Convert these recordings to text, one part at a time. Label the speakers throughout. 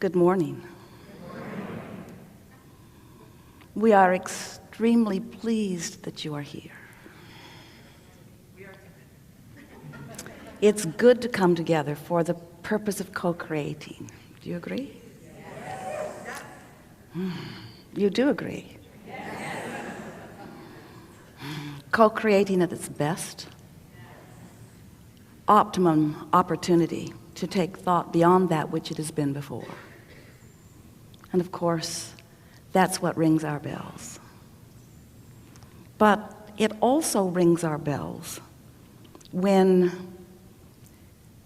Speaker 1: Good morning. We are extremely pleased that you are here. It's good to come together for the purpose of co-creating. Do you agree? Yes. You do agree? Yes. Co-creating at its best. Optimum opportunity to take thought beyond that which it has been before. And of course, that's what rings our bells. But it also rings our bells when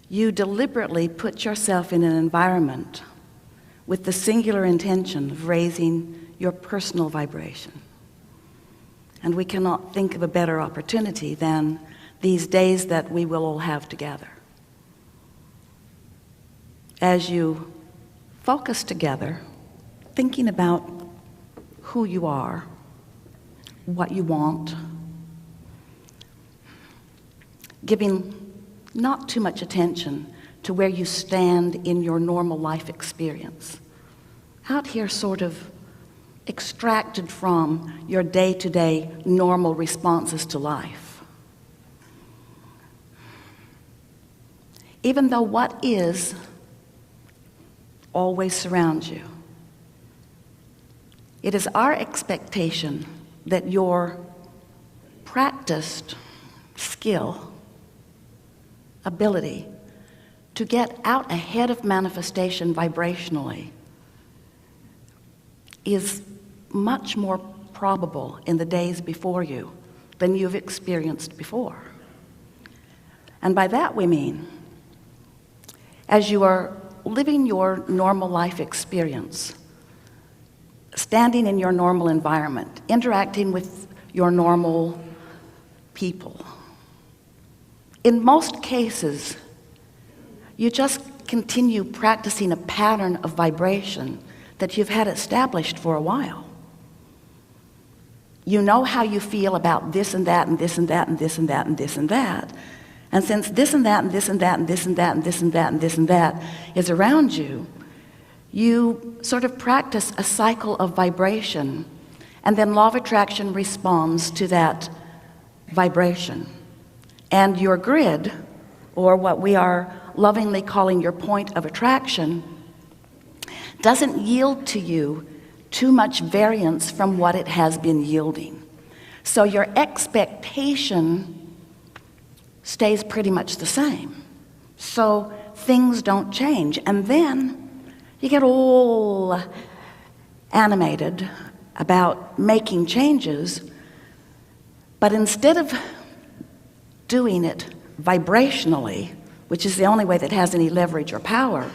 Speaker 1: you deliberately put yourself in an environment with the singular intention of raising your personal vibration. And we cannot think of a better opportunity than these days that we will all have together. As you focus together, thinking about who you are, what you want, giving not too much attention to where you stand in your normal life experience. Out here sort of extracted from your day-to-day normal responses to life. Even though what is always surrounds you, it is our expectation that your practiced skill, ability to get out ahead of manifestation vibrationally is much more probable in the days before you than you've experienced before. And by that we mean, as you are living your normal life experience, standing in your normal environment, interacting with your normal people, in most cases, you just continue practicing a pattern of vibration that you've had established for a while. You know how you feel about this and that and this and that and this and that and this and that. And since this and that and this and that and this and that and this and that and this and that is around you, you sort of practice a cycle of vibration, and then law of attraction responds to that vibration. And your grid, or what we are lovingly calling your point of attraction, doesn't yield to you too much variance from what it has been yielding. So your expectation stays pretty much the same. So things don't change. And then you get all animated about making changes, but instead of doing it vibrationally, which is the only way that has any leverage or power,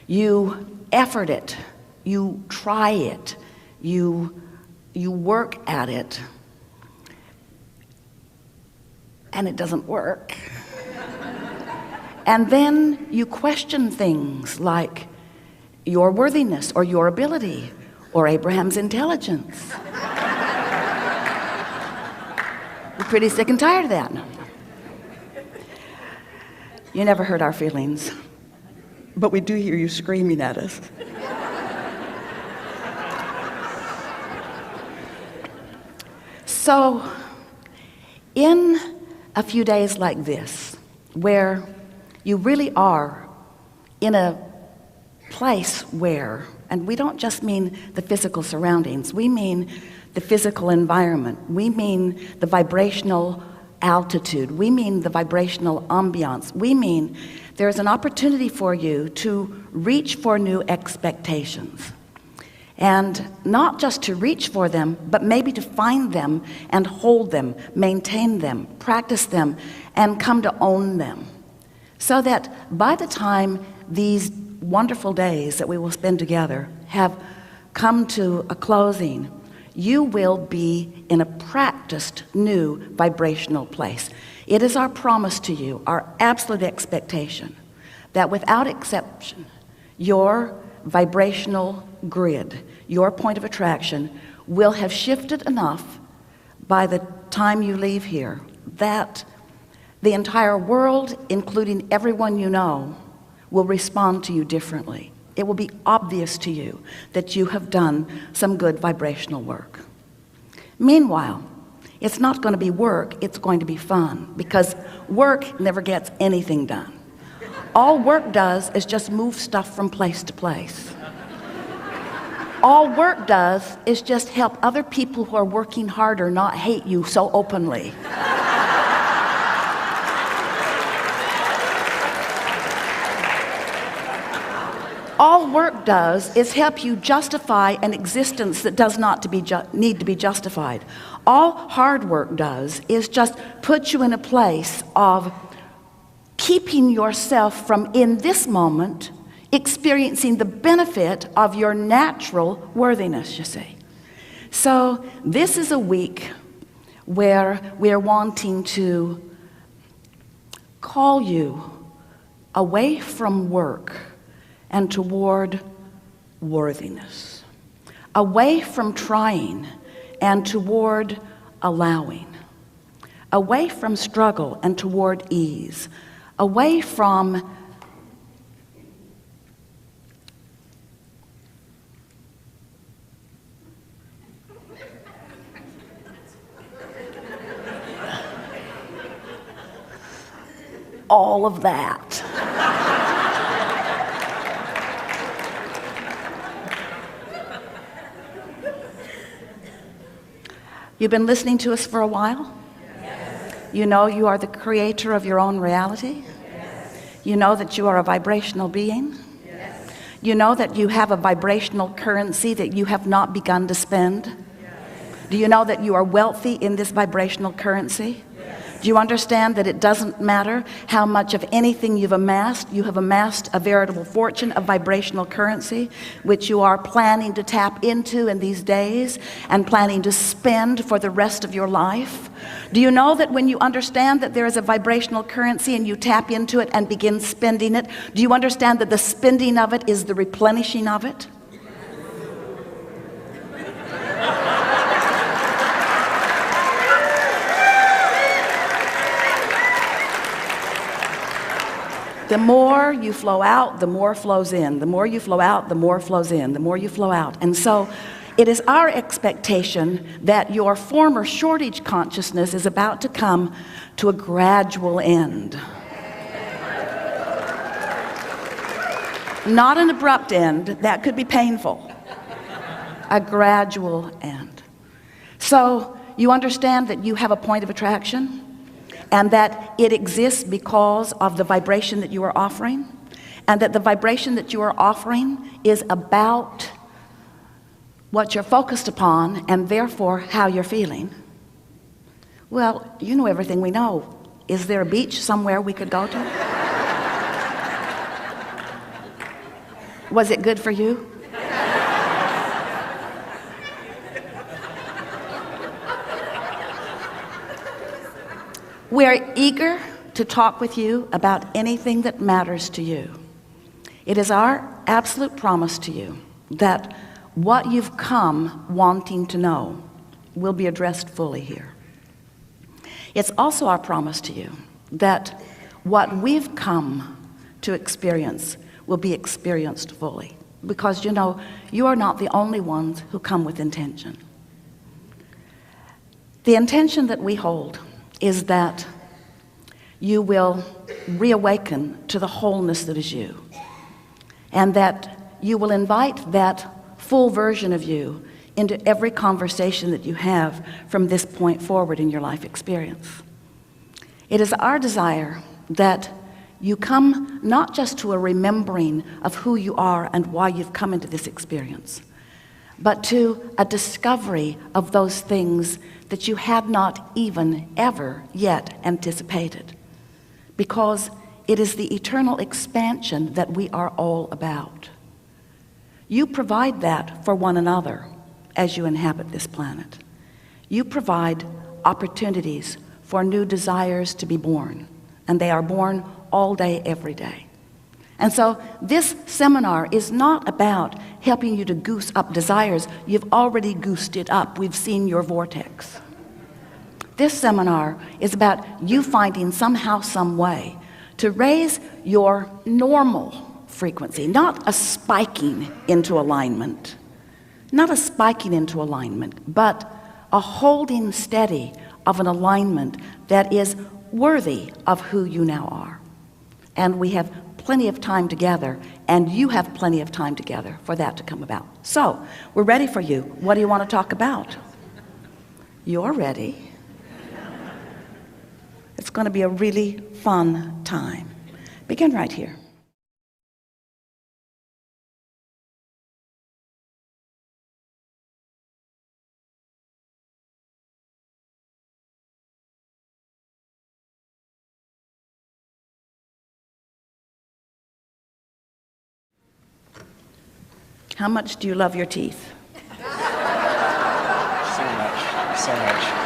Speaker 1: you effort it, you try it, you work at it, and it doesn't work. And then you question things like your worthiness or your ability or Abraham's intelligence. We're pretty sick and tired of that. You never hurt our feelings, but we do hear you screaming at us. So, in a few days like this, where you really are in a place where, and we don't just mean the physical surroundings, we mean the physical environment, we mean the vibrational altitude, we mean the vibrational ambiance, we mean there's an opportunity for you to reach for new expectations. And not just to reach for them, but maybe to find them and hold them, maintain them, practice them, and come to own them. So that by the time these wonderful days that we will spend together have come to a closing, you will be in a practiced new vibrational place. It is our promise to you, our absolute expectation, that without exception, your vibrational grid, your point of attraction, will have shifted enough by the time you leave here that the entire world, including everyone you know, will respond to you differently. It will be obvious to you that you have done some good vibrational work. Meanwhile, it's not going to be work, it's going to be fun, because work never gets anything done. All work does is just move stuff from place to place. All work does is just help other people who are working harder not hate you so openly. All work does is help you justify an existence that does not need to be justified. All hard work does is just put you in a place of keeping yourself from, in this moment, experiencing the benefit of your natural worthiness, you see. So this is a week where we're wanting to call you away from work and toward worthiness, away from trying and toward allowing, away from struggle and toward ease, away from all of that. You've been listening to us for a while? Yes. You know you are the creator of your own reality? Yes. You know that you are a vibrational being? Yes. You know that you have a vibrational currency that you have not begun to spend? Yes. Do you know that you are wealthy in this vibrational currency? Do you understand that it doesn't matter how much of anything you've amassed? You have amassed a veritable fortune of vibrational currency, which you are planning to tap into in these days and planning to spend for the rest of your life? Do you know that when you understand that there is a vibrational currency and you tap into it and begin spending it, do you understand that the spending of it is the replenishing of it? The more you flow out, the more flows in. The more you flow out, the more flows in. The more you flow out. And so it is our expectation that your former shortage consciousness is about to come to a gradual end. Not an abrupt end. That could be painful. A gradual end. So you understand that you have a point of attraction, and that it exists because of the vibration that you are offering, and that the vibration that you are offering is about what you're focused upon and therefore how you're feeling. Well, you know everything we know. Is there a beach somewhere we could go to? Was it good for you? We're eager to talk with you about anything that matters to you. It is our absolute promise to you that what you've come wanting to know will be addressed fully here. It's also our promise to you that what we've come to experience will be experienced fully. Because you know, you are not the only ones who come with intention. The intention that we hold is that you will reawaken to the wholeness that is you, and that you will invite that full version of you into every conversation that you have from this point forward in your life experience. It is our desire that you come not just to a remembering of who you are and why you've come into this experience, but to a discovery of those things that you had not even ever yet anticipated, because it is the eternal expansion that we are all about. You provide that for one another as you inhabit this planet. You provide opportunities for new desires to be born, and they are born all day, every day. And so this seminar is not about helping you to goose up desires. You've already goosed it up. We've seen your vortex. This seminar is about you finding somehow, some way to raise your normal frequency, not a spiking into alignment, but a holding steady of an alignment that is worthy of who you now are. And we have plenty of time together, and you have plenty of time together for that to come about. So, we're ready for you. What do you want to talk about? You're ready. It's going to be a really fun time. Begin right here. How much do you love your teeth?
Speaker 2: So much, so much.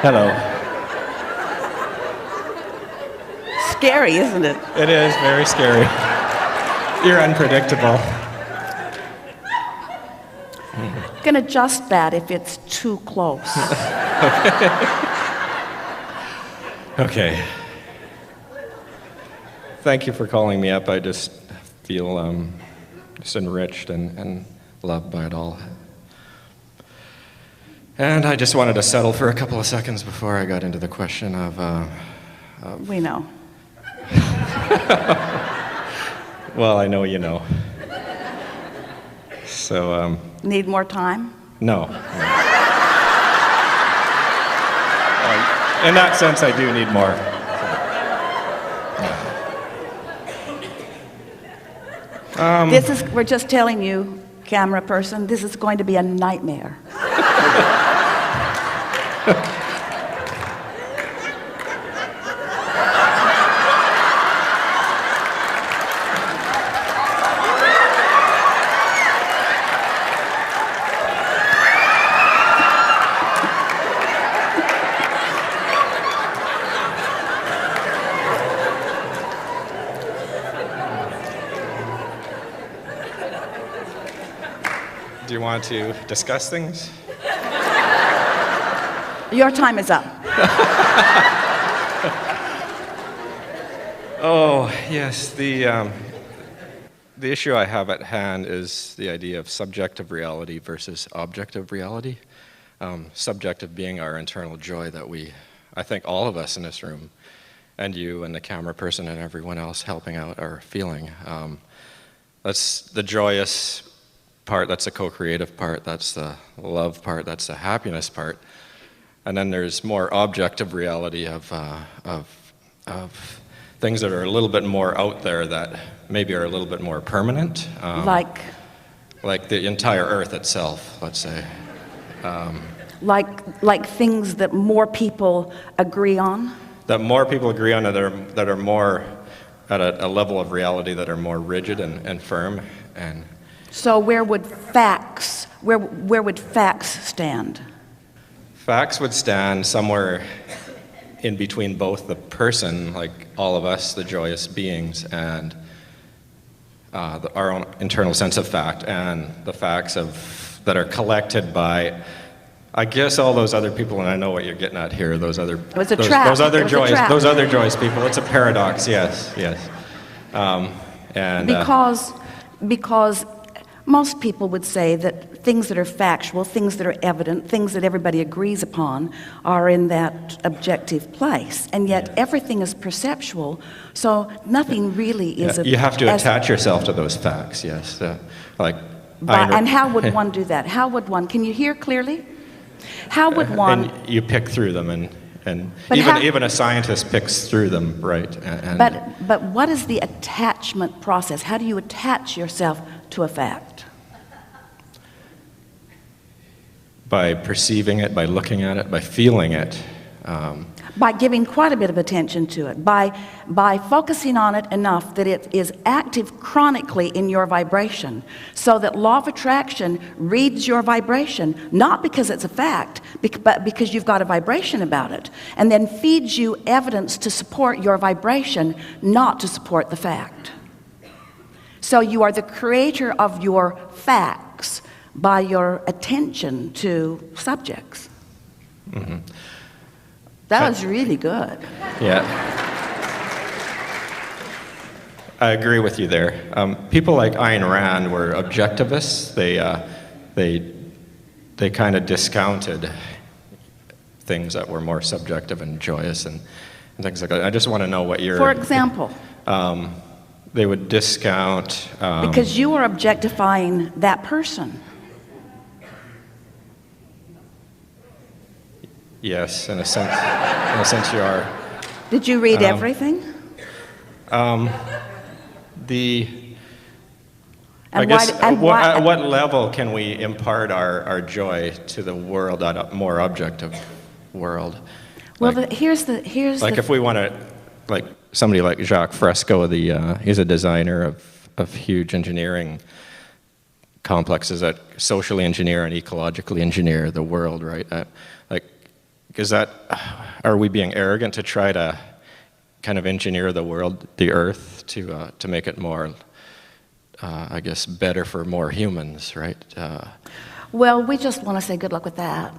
Speaker 2: Hello.
Speaker 1: Scary, isn't it?
Speaker 2: It is very scary. You're unpredictable.
Speaker 1: You can adjust that if it's too close.
Speaker 2: Okay. Thank you for calling me up. I just feel just enriched and loved by it all. And I just wanted to settle for a couple of seconds before I got into the question of
Speaker 1: We know.
Speaker 2: well, I know you know. So,
Speaker 1: Need more time?
Speaker 2: no. In that sense, I do need more.
Speaker 1: We're just telling you, camera person, this is going to be a nightmare.
Speaker 2: Do you want to discuss things?
Speaker 1: Your time is up.
Speaker 2: Oh, yes. The issue I have at hand is the idea of subjective reality versus objective reality. Subjective being our internal joy that I think all of us in this room, and you and the camera person and everyone else helping out are feeling. That's the joyous part, that's the co-creative part, that's the love part, that's the happiness part. And then there's more objective reality of things that are a little bit more out there that maybe are a little bit more permanent.
Speaker 1: Like
Speaker 2: the entire Earth itself, let's say.
Speaker 1: like things that more people agree on?
Speaker 2: That more people agree on, that are more at a level of reality that are more rigid and firm. And
Speaker 1: So where would facts stand?
Speaker 2: facts would stand somewhere in between both the person, like all of us, the joyous beings, and our own internal sense of fact, and the facts that are collected by, I guess, all those other people. And I know what you're getting at here. Those other
Speaker 1: It was a trap.
Speaker 2: those other
Speaker 1: It was a trap.
Speaker 2: those other joyous people. It's a paradox. Yes. And
Speaker 1: Because most people would say that things that are factual, things that are evident, things that everybody agrees upon are in that objective place. And yet everything is perceptual, so nothing really is...
Speaker 2: you have to attach yourself to those facts, yes.
Speaker 1: And how would one do that? How would one... Can you hear clearly? How would one...
Speaker 2: And you pick through them, and even a scientist picks through them, right?
Speaker 1: But what is the attachment process? How do you attach yourself to a fact?
Speaker 2: By perceiving it, by looking at it, by feeling it.
Speaker 1: by giving quite a bit of attention to it, by focusing on it enough that it is active chronically in your vibration, so that law of attraction reads your vibration, not because it's a fact, but because you've got a vibration about it, and then feeds you evidence to support your vibration, not to support the fact. So you are the creator of your facts by your attention to subjects.
Speaker 2: Mm-hmm.
Speaker 1: That was really good.
Speaker 2: Yeah. I agree with you there. People like Ayn Rand were objectivists. They kind of discounted things that were more subjective and joyous and things like that. I just want to know what your...
Speaker 1: For example?
Speaker 2: They would discount...
Speaker 1: because you are objectifying that person.
Speaker 2: Yes, in a sense you are.
Speaker 1: Did you read everything?
Speaker 2: At what level can we impart our joy to the world, a more objective world?
Speaker 1: Well, here's like
Speaker 2: if we want to, like somebody like Jacques Fresco, he's a designer of huge engineering complexes that socially engineer and ecologically engineer the world, right? Are we being arrogant to try to kind of engineer the world, the earth, to make it more, I guess, better for more humans, right?
Speaker 1: Well, we just want to say good luck with that.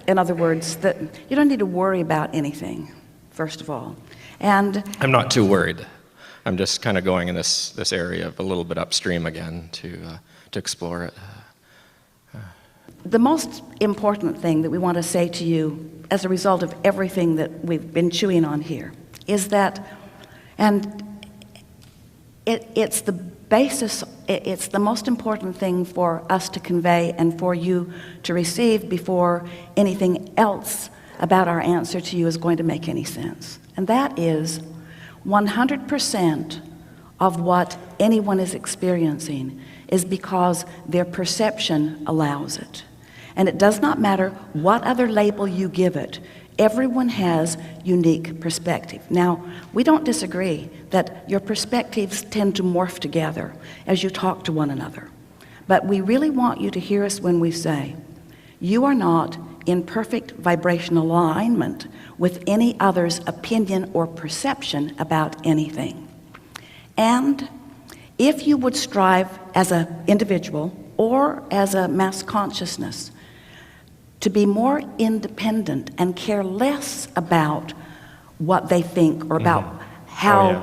Speaker 1: In other words, that you don't need to worry about anything, first of all. And
Speaker 2: I'm not too worried. I'm just kind of going in this area of a little bit upstream again to explore it.
Speaker 1: The most important thing that we want to say to you as a result of everything that we've been chewing on here is that, and it's the basis, it's the most important thing for us to convey and for you to receive before anything else about our answer to you is going to make any sense. And that is 100% of what anyone is experiencing is because their perception allows it. And it does not matter what other label you give it. Everyone has unique perspective. Now, we don't disagree that your perspectives tend to morph together as you talk to one another. But we really want you to hear us when we say, you are not in perfect vibrational alignment with any other's opinion or perception about anything. And if you would strive as an individual or as a mass consciousness to be more independent and care less about what they think or about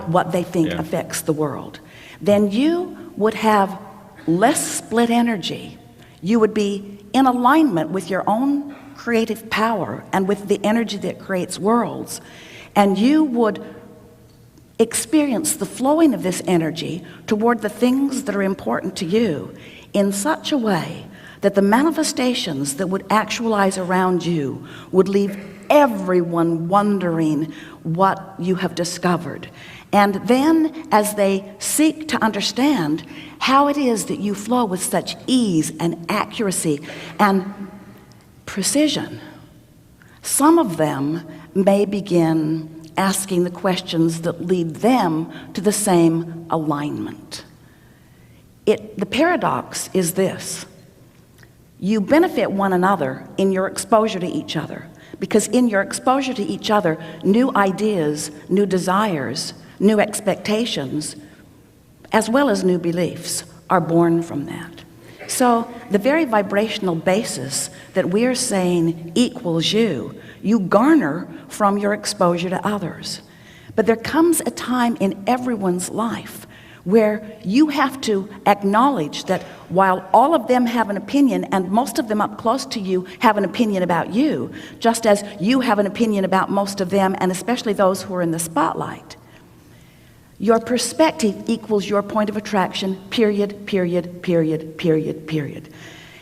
Speaker 1: what they think affects the world, then you would have less split energy. You would be in alignment with your own creative power and with the energy that creates worlds, and you would experience the flowing of this energy toward the things that are important to you in such a way that the manifestations that would actualize around you would leave everyone wondering what you have discovered. And then as they seek to understand how it is that you flow with such ease and accuracy and precision, some of them may begin asking the questions that lead them to the same alignment. The paradox is this: you benefit one another in your exposure to each other, because in your exposure to each other, new ideas, new desires, new expectations, as well as new beliefs are born from that. So the very vibrational basis that we're saying equals you garner from your exposure to others. But there comes a time in everyone's life where you have to acknowledge that while all of them have an opinion, and most of them up close to you have an opinion about you, just as you have an opinion about most of them, and especially those who are in the spotlight, your perspective equals your point of attraction, period, period, period, period, period.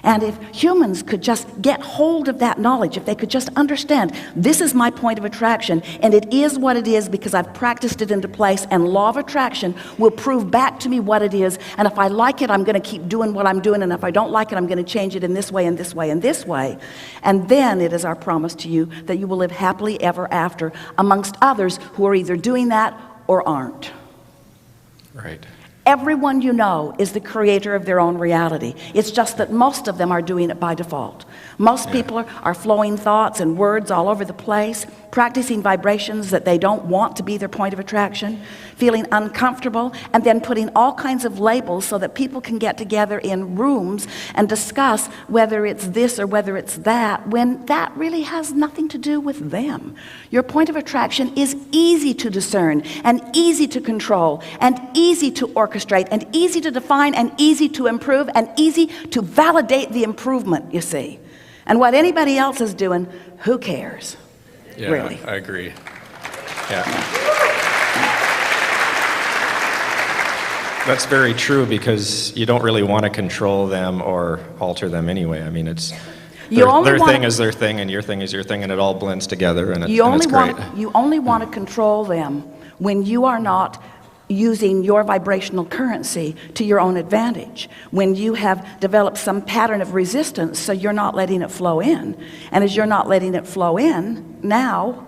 Speaker 1: And if humans could just get hold of that knowledge, if they could just understand, this is my point of attraction, and it is what it is because I've practiced it into place, and law of attraction will prove back to me what it is, and if I like it, I'm going to keep doing what I'm doing, and if I don't like it, I'm going to change it in this way, and this way, and this way. And then it is our promise to you that you will live happily ever after amongst others who are either doing that or aren't.
Speaker 2: Right.
Speaker 1: Everyone you know is the creator of their own reality. It's just that most of them are doing it by default. Most people are flowing thoughts and words all over the place, practicing vibrations that they don't want to be their point of attraction, feeling uncomfortable, and then putting all kinds of labels so that people can get together in rooms and discuss whether it's this or whether it's that, when that really has nothing to do with them. Your point of attraction is easy to discern and easy to control and easy to orchestrate and easy to define and easy to improve and easy to validate the improvement, you see. And what anybody else is doing, who cares?
Speaker 2: Yeah,
Speaker 1: really.
Speaker 2: I agree. Yeah. That's very true because you don't really want to control them or alter them anyway. I mean, it's their thing is their thing and your thing is your thing, and it all blends together, and it's great.
Speaker 1: You only want to control them when you are not using your vibrational currency to your own advantage, when you have developed some pattern of resistance so you're not letting it flow in. And as you're not letting it flow in, now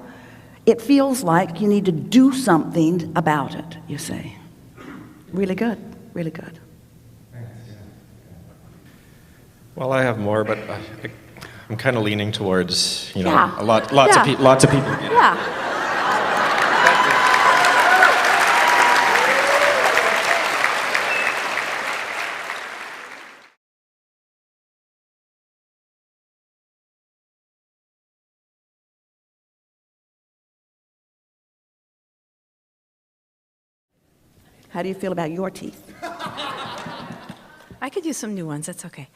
Speaker 1: it feels like you need to do something about it, you see. Really good, really good.
Speaker 2: Well, I have more, but I'm kind of leaning towards,
Speaker 1: Yeah.
Speaker 2: lots of people.
Speaker 1: Yeah. How do you feel about your teeth?
Speaker 3: I could use some new ones, that's okay.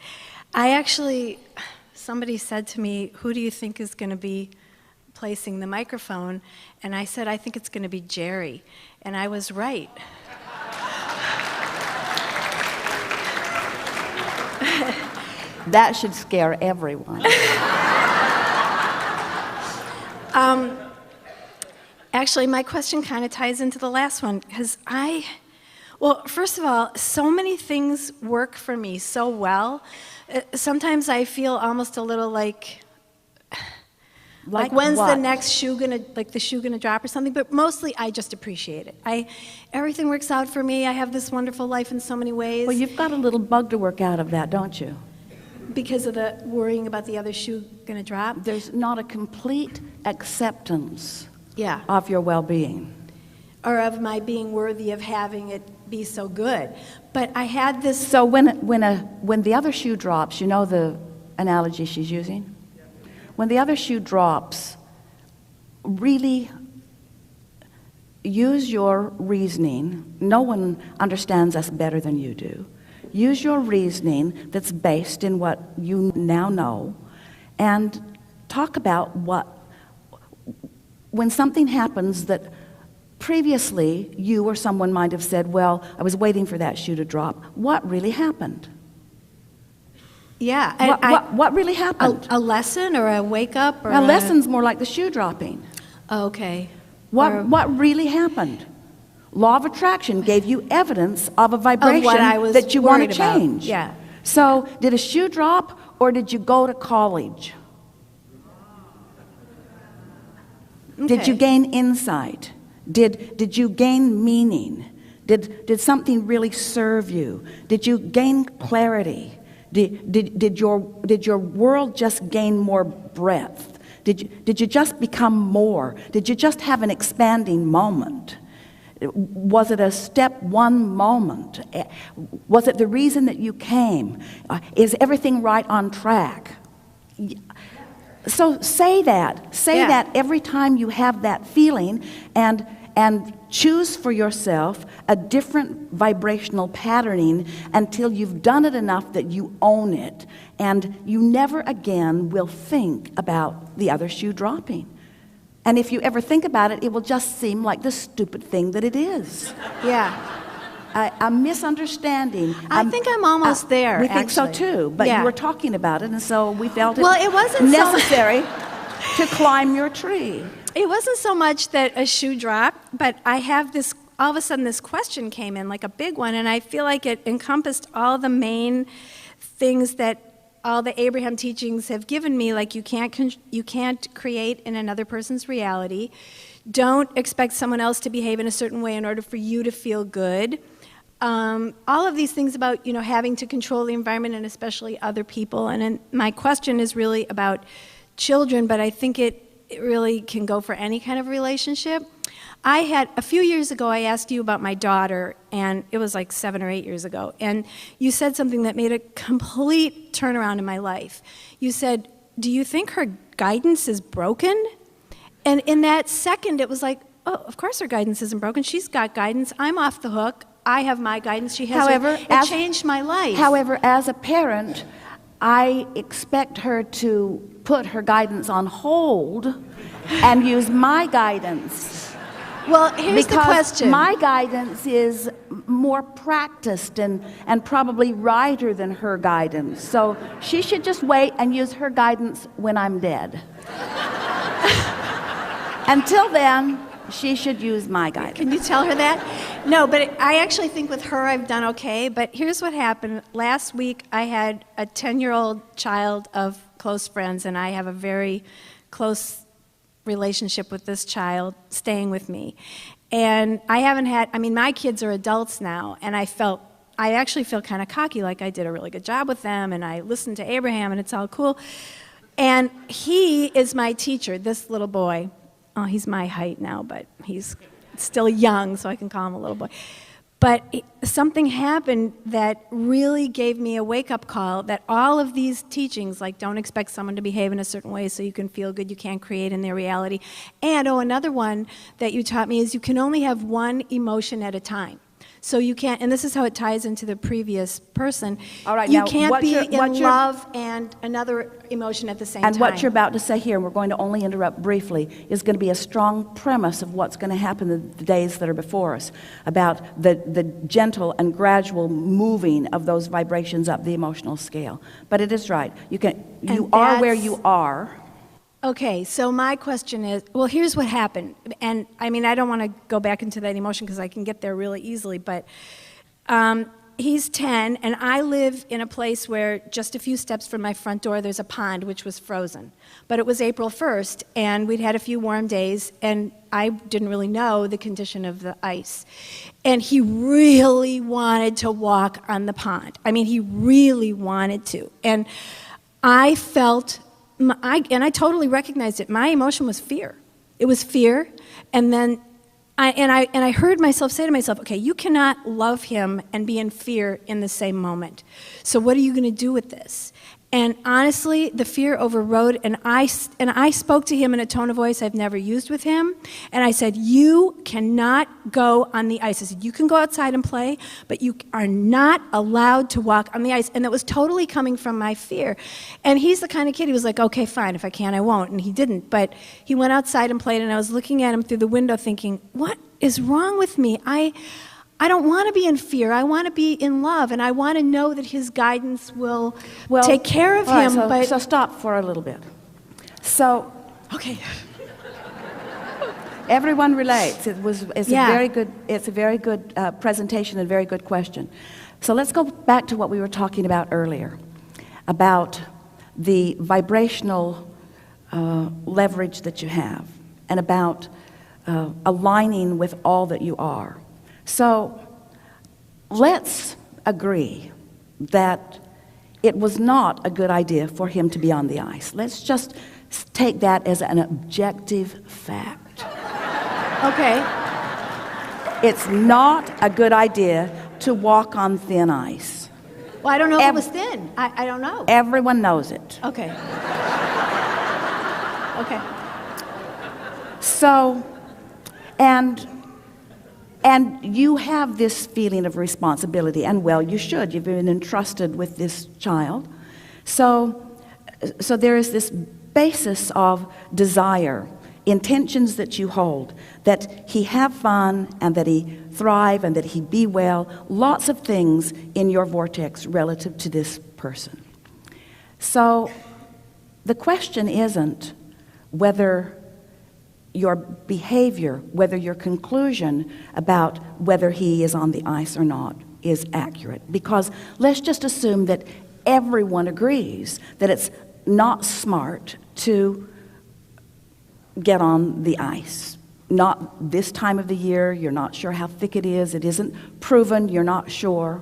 Speaker 3: Somebody said to me, who do you think is going to be placing the microphone? And I said, I think it's going to be Jerry. And I was right.
Speaker 1: That should scare everyone.
Speaker 3: Actually, my question kind of ties into the last one, because well, first of all, so many things work for me so well. Sometimes I feel almost a little like when's
Speaker 1: what?
Speaker 3: the next shoe gonna, like the shoe gonna drop or something, but mostly I just appreciate it. Everything works out for me. I have this wonderful life in so many ways.
Speaker 1: Well, you've got a little bug to work out of that, don't you?
Speaker 3: Because of the worrying about the other shoe gonna drop?
Speaker 1: There's not a complete acceptance
Speaker 3: Yeah.
Speaker 1: of your well-being.
Speaker 3: Or of my being worthy of having it be so good. But I had this...
Speaker 1: So when the other shoe drops, you know the analogy she's using? When the other shoe drops, really use your reasoning. No one understands us better than you do. Use your reasoning that's based in what you now know, and talk about when something happens that previously you or someone might have said, well, I was waiting for that shoe to drop. What really happened?
Speaker 3: Yeah.
Speaker 1: What really happened?
Speaker 3: A lesson or a wake-up? Or
Speaker 1: a lesson's more like the shoe dropping.
Speaker 3: Okay.
Speaker 1: What really happened? Law of attraction gave you evidence of a vibration that you want to change.
Speaker 3: Yeah.
Speaker 1: So did a shoe drop or did you go to college?
Speaker 3: Okay.
Speaker 1: Did you gain insight? Did you gain meaning? Did something really serve you? Did you gain clarity? Did your world just gain more breadth? Did you just become more? Did you just have an expanding moment? Was it a step one moment? Was it the reason that you came? Is everything right on track? So say that every time you have that feeling, and choose for yourself a different vibrational patterning until you've done it enough that you own it, and you never again will think about the other shoe dropping. And if you ever think about it, it will just seem like the stupid thing that it is.
Speaker 3: Yeah.
Speaker 1: a misunderstanding.
Speaker 3: I think I'm almost there,
Speaker 1: We think so
Speaker 3: actually.
Speaker 1: too, but
Speaker 3: Yeah.
Speaker 1: you were talking about it, and so we felt
Speaker 3: Well, it wasn't so-
Speaker 1: necessary to climb your tree.
Speaker 3: It wasn't so much that a shoe dropped, but I have this, all of a sudden this question came in, like a big one, and I feel like it encompassed all the main things that all the Abraham teachings have given me, like you can't create in another person's reality. Don't expect someone else to behave in a certain way in order for you to feel good. All of these things about, having to control the environment and especially other people. And my question is really about children, but I think it really can go for any kind of relationship. A few years ago, I asked you about my daughter, and it was like 7 or 8 years ago, and you said something that made a complete turnaround in my life. You said, do you think her guidance is broken? And in that second, it was like, oh, of course her guidance isn't broken. She's got guidance. I'm off the hook. I have my guidance. She has
Speaker 1: However,
Speaker 3: it changed my life.
Speaker 1: However, as a parent, I expect her to put her guidance on hold and use my guidance.
Speaker 3: Well, here's the question.
Speaker 1: My guidance is more practiced and probably righter than her guidance. So she should just wait and use her guidance when I'm dead. Until then, she should use my guidance.
Speaker 3: Can you tell her that? No, but I actually think with her I've done okay. But here's what happened. Last week I had a 10-year-old child of close friends, and I have a very close relationship with this child staying with me. And my kids are adults now, and I actually feel kind of cocky, like I did a really good job with them, and I listened to Abraham, and it's all cool. And he is my teacher, this little boy. Oh, he's my height now, but he's still young, so I can call him a little boy. But something happened that really gave me a wake-up call that all of these teachings, like don't expect someone to behave in a certain way so you can feel good, you can't create in their reality. And, another one that you taught me is you can only have one emotion at a time. So you can't, and this is how it ties into the previous person.
Speaker 1: All right,
Speaker 3: you
Speaker 1: now,
Speaker 3: can't be in love and another emotion at the same time.
Speaker 1: And what you're about to say here, and we're going to only interrupt briefly, is going to be a strong premise of what's going to happen in the days that are before us, about the gentle and gradual moving of those vibrations up the emotional scale. But it is right. You are where you are.
Speaker 3: Okay, so my question is, well, here's what happened. And I don't want to go back into that emotion because I can get there really easily, but he's 10, and I live in a place where just a few steps from my front door there's a pond which was frozen. But it was April 1st, and we'd had a few warm days, and I didn't really know the condition of the ice. And he really wanted to walk on the pond. He really wanted to. And I felt... I totally recognized it. My emotion was fear. It was fear, and then I heard myself say to myself, okay, you cannot love him and be in fear in the same moment. So what are you going to do with this? And honestly, the fear overrode, and I spoke to him in a tone of voice I've never used with him, and I said, you cannot go on the ice. I said, you can go outside and play, but you are not allowed to walk on the ice. And that was totally coming from my fear. And he's the kind of kid, he was like, okay, fine, if I can, I won't. And he didn't, but he went outside and played, and I was looking at him through the window thinking, what is wrong with me? I don't want to be in fear. I want to be in love, and I want to know that his guidance will take care of him.
Speaker 1: So stop for a little bit. So,
Speaker 3: okay.
Speaker 1: Everyone relates. It's a very good presentation and a very good question. So let's go back to what we were talking about earlier, about the vibrational leverage that you have, and about aligning with all that you are. So let's agree that it was not a good idea for him to be on the ice. Let's just take that as an objective fact.
Speaker 3: Okay.
Speaker 1: It's not a good idea to walk on thin ice.
Speaker 3: Well, I don't know if it was thin. I don't know.
Speaker 1: Everyone knows it.
Speaker 3: Okay. Okay.
Speaker 1: So, and you have this feeling of responsibility, and well, you should. You've been entrusted with this child. So there is this basis of desire intentions that you hold, that he have fun and that he thrive and that he be well, lots of things in your vortex relative to this person. So the question isn't whether your behavior, whether your conclusion about whether he is on the ice or not is accurate. Because let's just assume that everyone agrees that it's not smart to get on the ice. Not this time of the year, you're not sure how thick it isn't proven, you're not sure.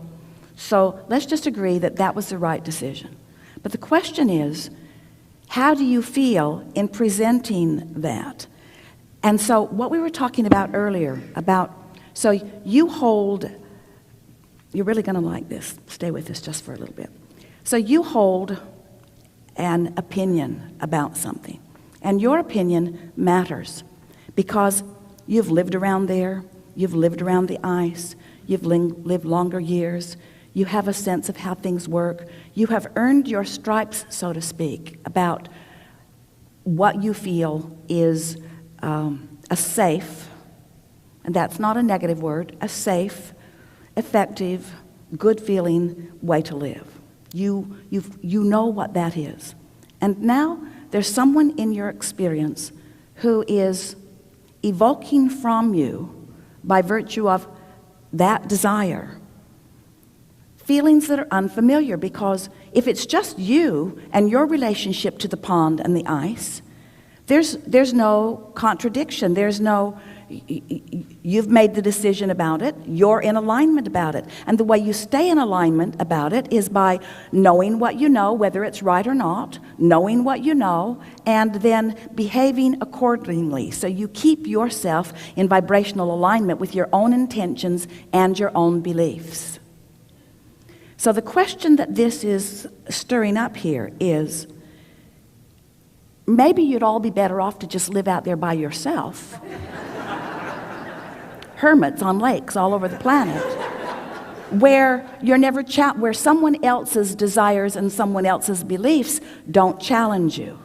Speaker 1: So let's just agree that that was the right decision. But the question is, how do you feel in presenting that? And so what we were talking about earlier, so you hold, you're really going to like this, stay with us just for a little bit. So you hold an opinion about something, and your opinion matters because you've lived around there, you've lived around the ice, you've lived longer years, you have a sense of how things work, you have earned your stripes, so to speak, about what you feel is a safe, and that's not a negative word, a safe, effective, good-feeling way to live. You know what that is. And now there's someone in your experience who is evoking from you, by virtue of that desire, feelings that are unfamiliar, because if it's just you and your relationship to the pond and the ice, there's no contradiction. There's no, you've made the decision about it, you're in alignment about it. And the way you stay in alignment about it is by knowing what you know, whether it's right or not, knowing what you know, and then behaving accordingly. So you keep yourself in vibrational alignment with your own intentions and your own beliefs. So the question that this is stirring up here is, maybe you'd all be better off to just live out there by yourself. Hermits on lakes all over the planet, where you're never where someone else's desires and someone else's beliefs don't challenge you.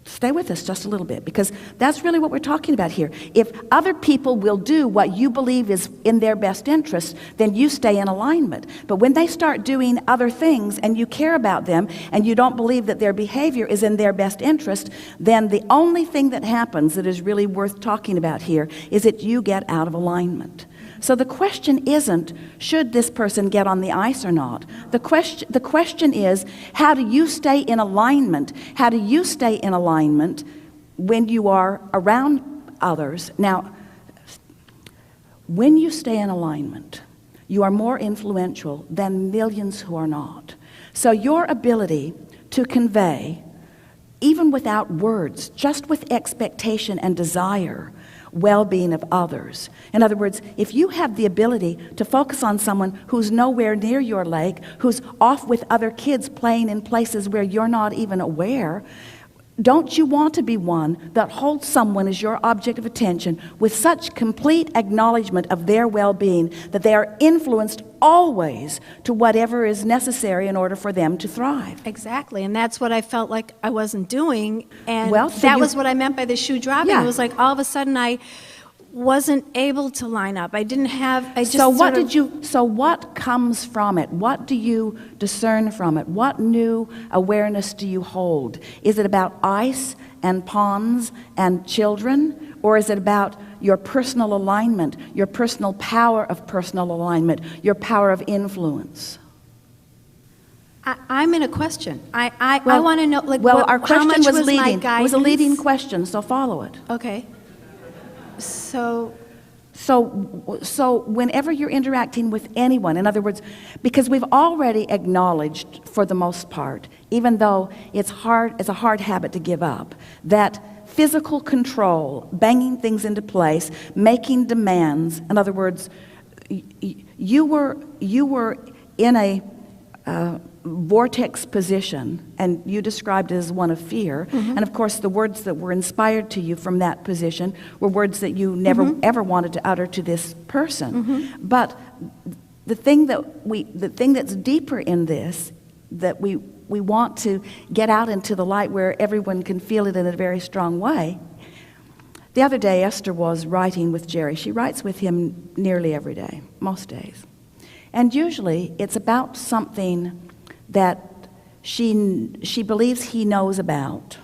Speaker 1: Stay with us just a little bit, because that's really what we're talking about here. If other people will do what you believe is in their best interest, then you stay in alignment. But when they start doing other things and you care about them and you don't believe that their behavior is in their best interest, then the only thing that happens that is really worth talking about here is that you get out of alignment. So the question isn't, should this person get on the ice or not? The question is, how do you stay in alignment? How do you stay in alignment when you are around others? Now, when you stay in alignment, you are more influential than millions who are not. So your ability to convey, even without words, just with expectation and desire, well-being of others. In other words, if you have the ability to focus on someone who's nowhere near your lake, who's off with other kids playing in places where you're not even aware, don't you want to be one that holds someone as your object of attention with such complete acknowledgement of their well-being that they are influenced always to whatever is necessary in order for them to thrive?
Speaker 3: Exactly, and that's what I felt like I wasn't doing, and
Speaker 1: Well, so
Speaker 3: that
Speaker 1: you-
Speaker 3: was what I meant by the shoe dropping.
Speaker 1: Yeah.
Speaker 3: It was like all of a sudden I wasn't able to line up. I didn't have, I just
Speaker 1: So what
Speaker 3: sort of-
Speaker 1: so what comes from it? What do you discern from it? What new awareness do you hold? Is it about ice and ponds and children? Or is it about your personal alignment, your personal power of personal alignment, your power of influence?
Speaker 3: I'm in a question. I want to know, like,
Speaker 1: well, our
Speaker 3: how
Speaker 1: question
Speaker 3: much
Speaker 1: was
Speaker 3: was my
Speaker 1: leading. It was a leading
Speaker 3: guidance?
Speaker 1: question, so follow it.
Speaker 3: Okay. So
Speaker 1: So whenever you're interacting with anyone, in other words, because we've already acknowledged, for the most part, even though it's a hard habit to give up, that physical control, banging things into place, making demands, in other words, you were in a vortex position, and you described it as one of fear. And of course, the words that were inspired to you from that position were words that you never ever wanted to utter to this person. But the thing that's deeper in this, that we want to get out into the light where everyone can feel it in a very strong way, The other day, Esther was writing with Jerry. She writes with him nearly every day, most days. And usually it's about something that she believes he knows about,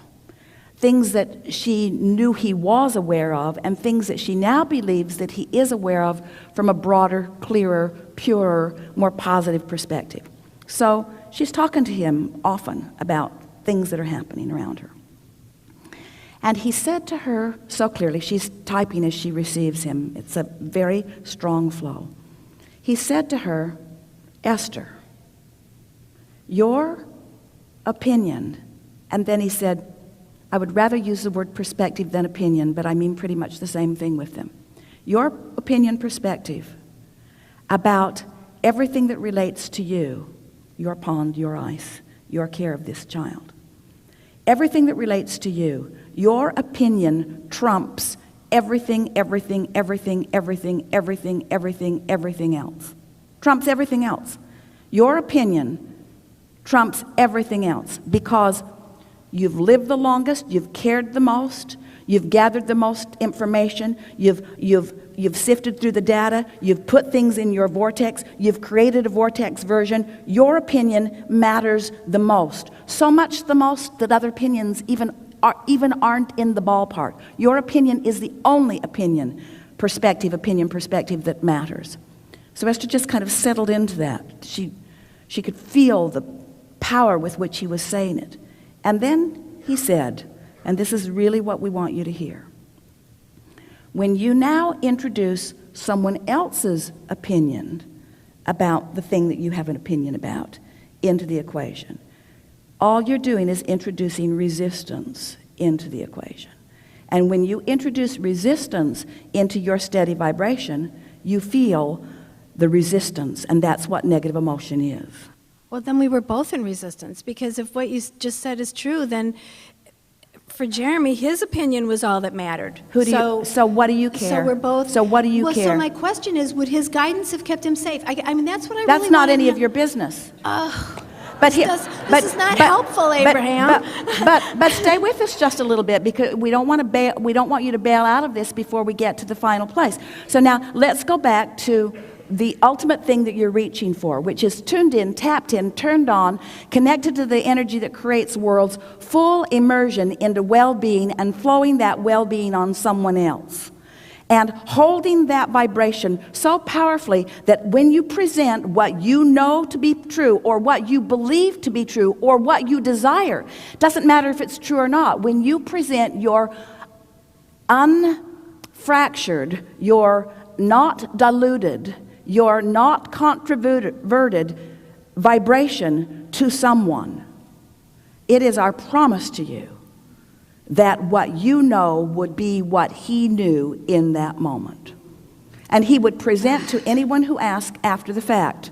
Speaker 1: things that she knew he was aware of, and things that she now believes that he is aware of from a broader, clearer, purer, more positive perspective. So she's talking to him often about things that are happening around her. And he said to her so clearly, she's typing as she receives him. It's a very strong flow. He said to her, Esther, your opinion, and then he said, I would rather use the word perspective than opinion, but I mean pretty much the same thing with them. Your opinion, perspective about everything that relates to you, your pond, your ice, your care of this child. Everything that relates to you, your opinion trumps everything else. Trumps everything else. Your opinion trumps everything else because you've lived the longest, you've cared the most, you've gathered the most information, you've sifted through the data, you've put things in your vortex, you've created a vortex version. Your opinion matters the most. So much the most that other opinions even aren't in the ballpark. Your opinion is the only perspective that matters. So Esther just kind of settled into that. She could feel the power with which he was saying it. And then he said, and this is really what we want you to hear, when you now introduce someone else's opinion about the thing that you have an opinion about into the equation, all you're doing is introducing resistance into the equation. And when you introduce resistance into your steady vibration, you feel the resistance, and that's what negative emotion is.
Speaker 3: Well, then we were both in resistance, because if what you just said is true, then for Jeremy, his opinion was all that mattered.
Speaker 1: So what do you care?
Speaker 3: So we're both.
Speaker 1: So what do you
Speaker 3: care?
Speaker 1: care?
Speaker 3: Well, so my question is, would his guidance have kept him safe? I mean, that's what I
Speaker 1: That's
Speaker 3: really
Speaker 1: not
Speaker 3: wanted
Speaker 1: any
Speaker 3: to
Speaker 1: of your business.
Speaker 3: This is not helpful, Abraham.
Speaker 1: But stay with us just a little bit, because we don't want you to bail out of this before we get to the final place. So now let's go back to the ultimate thing that you're reaching for, which is tuned in, tapped in, turned on, connected to the energy that creates worlds, full immersion into well-being and flowing that well-being on someone else. And holding that vibration so powerfully that when you present what you know to be true, or what you believe to be true, or what you desire, doesn't matter if it's true or not, when you present your unfractured, your not diluted, your not controverted vibration to someone, it is our promise to you that what you know would be what he knew in that moment. And he would present to anyone who asked after the fact,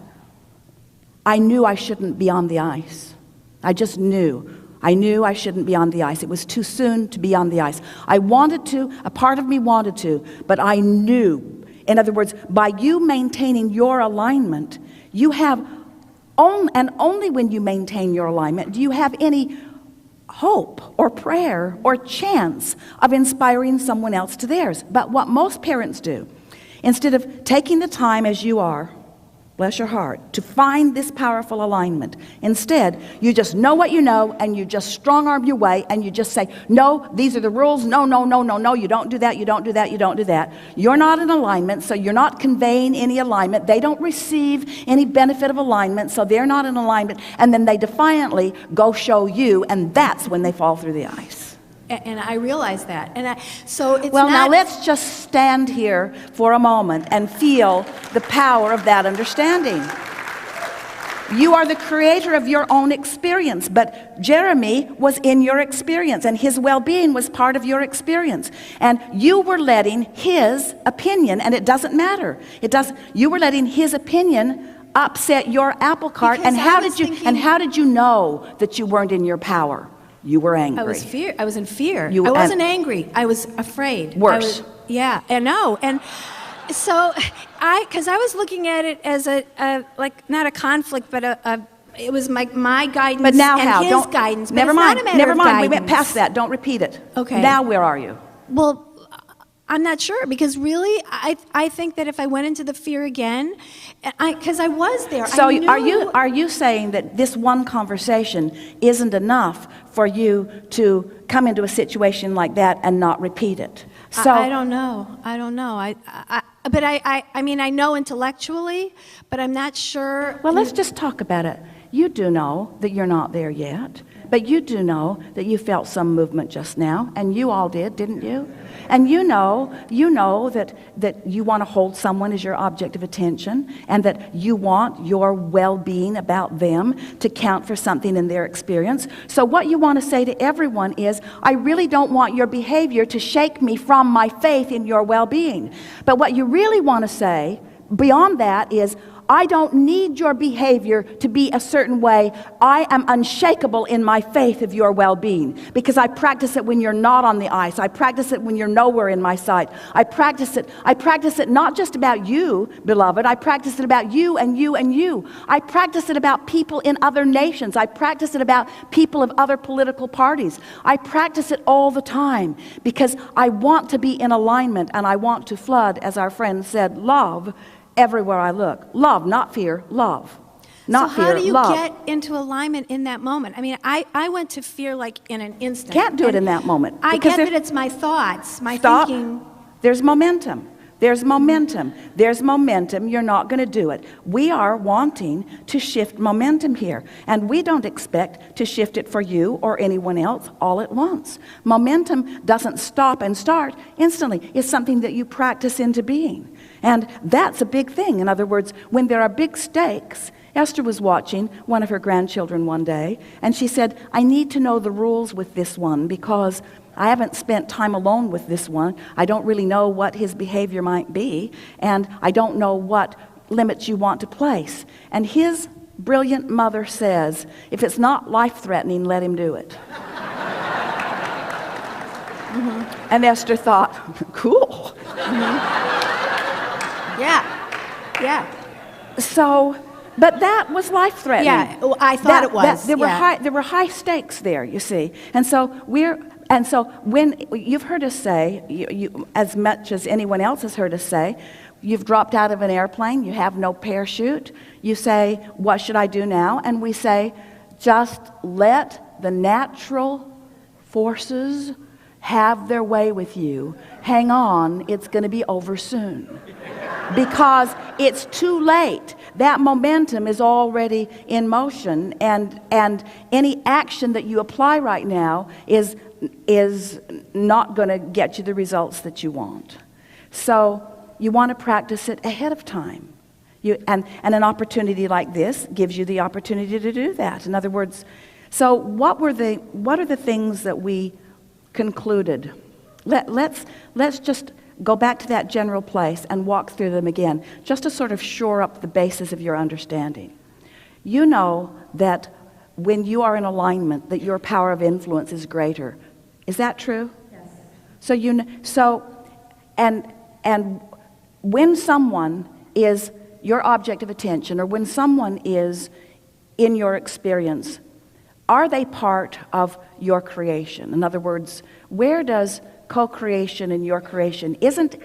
Speaker 1: I knew I shouldn't be on the ice. I just knew. I knew I shouldn't be on the ice. It was too soon to be on the ice. I wanted to, a part of me wanted to, but I knew. In other words, by you maintaining your alignment, you have, and only when you maintain your alignment do you have any hope or prayer or chance of inspiring someone else to theirs. But what most parents do, instead of taking the time as you are, bless your heart, to find this powerful alignment, instead you just know what you know, and you just strong arm your way, and you just say, no, these are the rules, no, you don't do that, you don't do that, you don't do that. You're not in alignment, so you're not conveying any alignment. They don't receive any benefit of alignment, so they're not in alignment, and then they defiantly go show you, and that's when they fall through the ice.
Speaker 3: And I realize that. So it's
Speaker 1: well,
Speaker 3: not...
Speaker 1: now let's just stand here for a moment and feel the power of that understanding. You are the creator of your own experience, but Jeremy was in your experience, and his well-being was part of your experience. And you were letting his opinion, and it doesn't matter. You were letting his opinion upset your apple cart.
Speaker 3: Because
Speaker 1: and how did you know that you weren't in your power? You were angry.
Speaker 3: I was in fear. I wasn't angry. I was afraid.
Speaker 1: Worse.
Speaker 3: Yeah, I know. And so because I was looking at it as like not a conflict, but it was my guidance.
Speaker 1: But now
Speaker 3: and
Speaker 1: how?
Speaker 3: his guidance. But
Speaker 1: never
Speaker 3: it's
Speaker 1: mind.
Speaker 3: Not a matter
Speaker 1: Never
Speaker 3: of
Speaker 1: mind.
Speaker 3: guidance.
Speaker 1: We went past that. Don't repeat it.
Speaker 3: Okay.
Speaker 1: Now where are you?
Speaker 3: Well, I'm not sure, because really, I think that if I went into the fear again, because I was there.
Speaker 1: So
Speaker 3: I knew,
Speaker 1: are you saying that this one conversation isn't enough for you to come into a situation like that and not repeat it? So
Speaker 3: I don't know. But I mean, I know intellectually, but I'm not sure.
Speaker 1: well, let's just talk about it. You do know that you're not there yet, but you do know that you felt some movement just now, and you all did, didn't you? And you know that you want to hold someone as your object of attention, and that you want your well-being about them to count for something in their experience. So what you want to say to everyone is, I really don't want your behavior to shake me from my faith in your well-being. But what you really want to say beyond that is, I don't need your behavior to be a certain way. I am unshakable in my faith of your well-being, because I practice it when you're not on the ice. I practice it when you're nowhere in my sight. I practice it not just about you, beloved. I practice it about you and you and you. I practice it about people in other nations. I practice it about people of other political parties. I practice it all the time because I want to be in alignment, and I want to flood, as our friend said, love everywhere I look. Love, not fear, love. Not
Speaker 3: so
Speaker 1: fear,
Speaker 3: how do you
Speaker 1: love.
Speaker 3: get into alignment in that moment? I mean, I went to fear like in an instant.
Speaker 1: Can't do it in that moment.
Speaker 3: I
Speaker 1: because
Speaker 3: get that it's my thoughts, my
Speaker 1: stop.
Speaker 3: thinking.
Speaker 1: There's momentum. There's momentum. There's momentum. You're not going to do it. We are wanting to shift momentum here, and we don't expect to shift it for you or anyone else all at once. Momentum doesn't stop and start instantly. It's something that you practice into being, and that's a big thing. In other words, when there are big stakes, Esther was watching one of her grandchildren one day, and she said, I need to know the rules with this one because I haven't spent time alone with this one. I don't really know what his behavior might be, and I don't know what limits you want to place. And his brilliant mother says, if it's not life-threatening, let him do it. Mm-hmm. And Esther thought, cool.
Speaker 3: Mm-hmm. Yeah.
Speaker 1: So, but that was life-threatening.
Speaker 3: Yeah, I thought it was.
Speaker 1: There were high stakes there, you see. And so when you've heard us say, you, as much as anyone else has heard us say, you've dropped out of an airplane, you have no parachute, you say, what should I do now? And we say, just let the natural forces have their way with you. Hang on, it's going to be over soon. Because it's too late. That momentum is already in motion, and any action that you apply right now is not going to get you the results that you want. So you want to practice it ahead of time. And an opportunity like this gives you the opportunity to do that. In other words, so what are the things that we concluded? Let's just go back to that general place and walk through them again, just to sort of shore up the basis of your understanding. You know that when you are in alignment, that your power of influence is greater. Is that true? Yes. And when someone is your object of attention, or when someone is in your experience, are they part of your creation? In other words, where does co-creation and your creation, isn't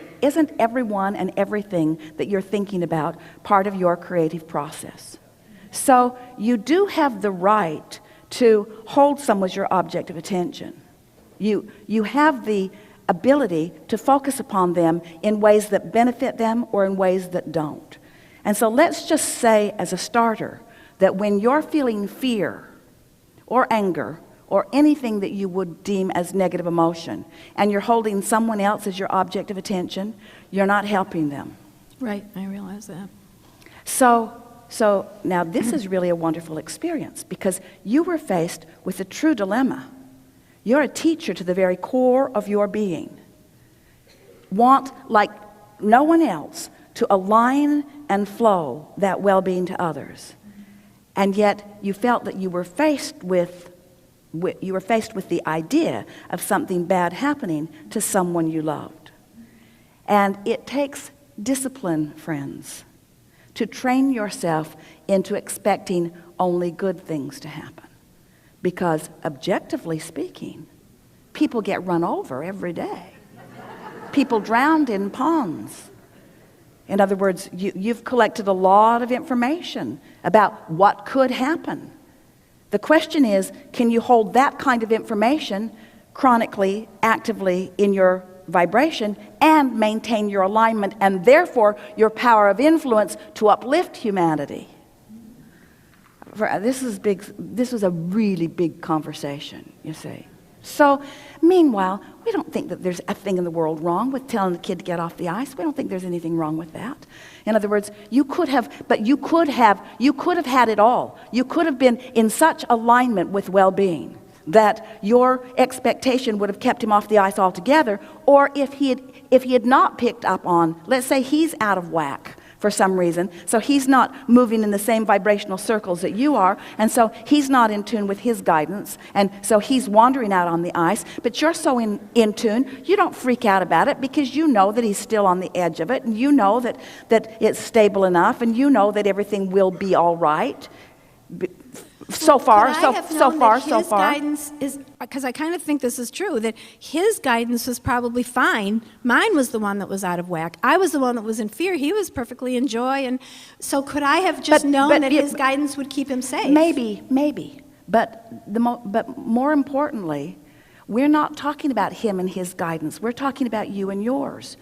Speaker 1: everyone and everything that you're thinking about part of your creative process? So you do have the right to hold someone as your object of attention. You have the ability to focus upon them in ways that benefit them or in ways that don't. And so let's just say as a starter that when you're feeling fear or anger or anything that you would deem as negative emotion, and you're holding someone else as your object of attention, you're not helping them.
Speaker 3: Right, I realize that.
Speaker 1: So now this is really a wonderful experience, because you were faced with a true dilemma. You're a teacher to the very core of your being. Want, like no one else, to align and flow that well-being to others. And yet you felt that you were faced with the idea of something bad happening to someone you loved. And it takes discipline, friends, to train yourself into expecting only good things to happen. Because objectively speaking, people get run over every day. people drowned in ponds. In other words, you've collected a lot of information about what could happen. The question is, can you hold that kind of information chronically, actively in your vibration and maintain your alignment and therefore your power of influence to uplift humanity? This was a really big conversation, you see. So, meanwhile, we don't think that there's a thing in the world wrong with telling the kid to get off the ice. We don't think there's anything wrong with that. In other words, you could have had it all. You could have been in such alignment with well-being that your expectation would have kept him off the ice altogether, or if he had not picked up on, let's say he's out of whack for some reason, so he's not moving in the same vibrational circles that you are, and so he's not in tune with his guidance, and so he's wandering out on the ice, but you're so in tune, you don't freak out about it because you know that he's still on the edge of it, and you know that it's stable enough, and you know that everything will be all right. So far.
Speaker 3: His guidance is, because I kind of think this is true, that his guidance was probably fine. Mine was the one that was out of whack. I was the one that was in fear. He was perfectly in joy. And so could I have just known that his guidance would keep him safe?
Speaker 1: Maybe. But more importantly, we're not talking about him and his guidance. We're talking about you and yours.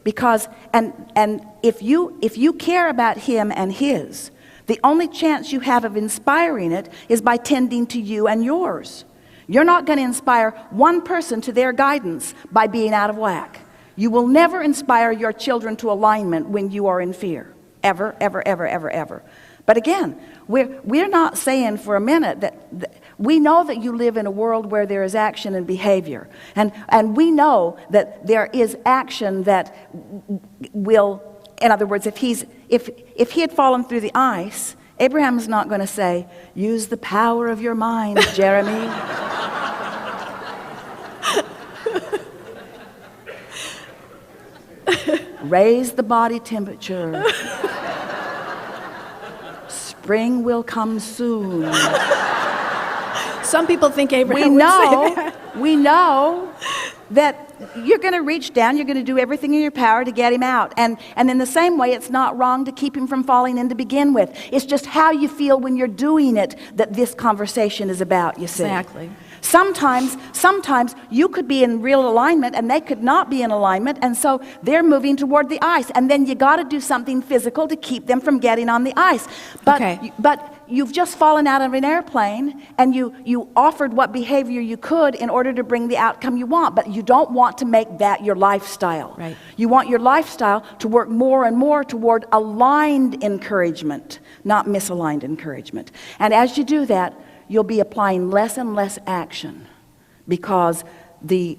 Speaker 1: Because, and if you care about him and his, the only chance you have of inspiring it is by tending to you and yours. You're not going to inspire one person to their guidance by being out of whack. You will never inspire your children to alignment when you are in fear. Ever, ever, ever, ever, ever. But again, we're not saying for a minute that we know that you live in a world where there is action and behavior. And we know that there is action that will, in other words, if he had fallen through the ice, Abraham's not going to say, use the power of your mind, Jeremy. Raise the body temperature. Spring will come soon.
Speaker 3: Some people think Abraham would say that.
Speaker 1: We know that you're going to reach down, you're going to do everything in your power to get him out. And in the same way, it's not wrong to keep him from falling in to begin with. It's just how you feel when you're doing it that this conversation is about, you see.
Speaker 3: Exactly.
Speaker 1: Sometimes you could be in real alignment and they could not be in alignment, and so they're moving toward the ice. And then you got to do something physical to keep them from getting on the ice. But you've just fallen out of an airplane and you offered what behavior you could in order to bring the outcome you want, but you don't want to make that your lifestyle.
Speaker 3: Right.
Speaker 1: You want your lifestyle to work more and more toward aligned encouragement, not misaligned encouragement. And as you do that, you'll be applying less and less action, because the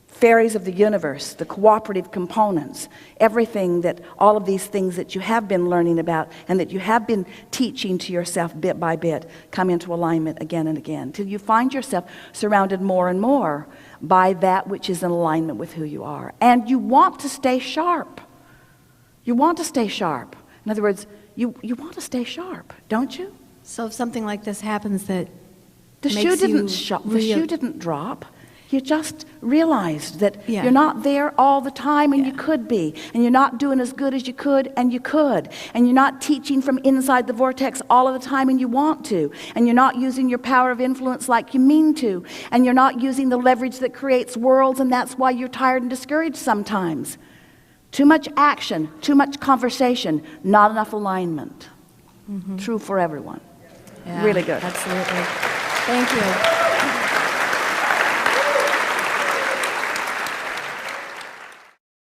Speaker 1: fairies of the universe, the cooperative components, everything that, all of these things that you have been learning about and that you have been teaching to yourself bit by bit come into alignment again and again, till you find yourself surrounded more and more by that which is in alignment with who you are. And you want to stay sharp. You want to stay sharp. In other words, you want to stay sharp, don't you?
Speaker 3: So if something like this happens that
Speaker 1: the shoe didn't drop. You just realized that you're not there all the time, and you could be, and you're not doing as good as you could, and you're not teaching from inside the vortex all of the time, and you want to, and you're not using your power of influence like you mean to, and you're not using the leverage that creates worlds, and that's why you're tired and discouraged sometimes. Too much action, too much conversation, not enough alignment. Mm-hmm. True for everyone.
Speaker 3: Yeah,
Speaker 1: really good.
Speaker 3: Absolutely. Thank you.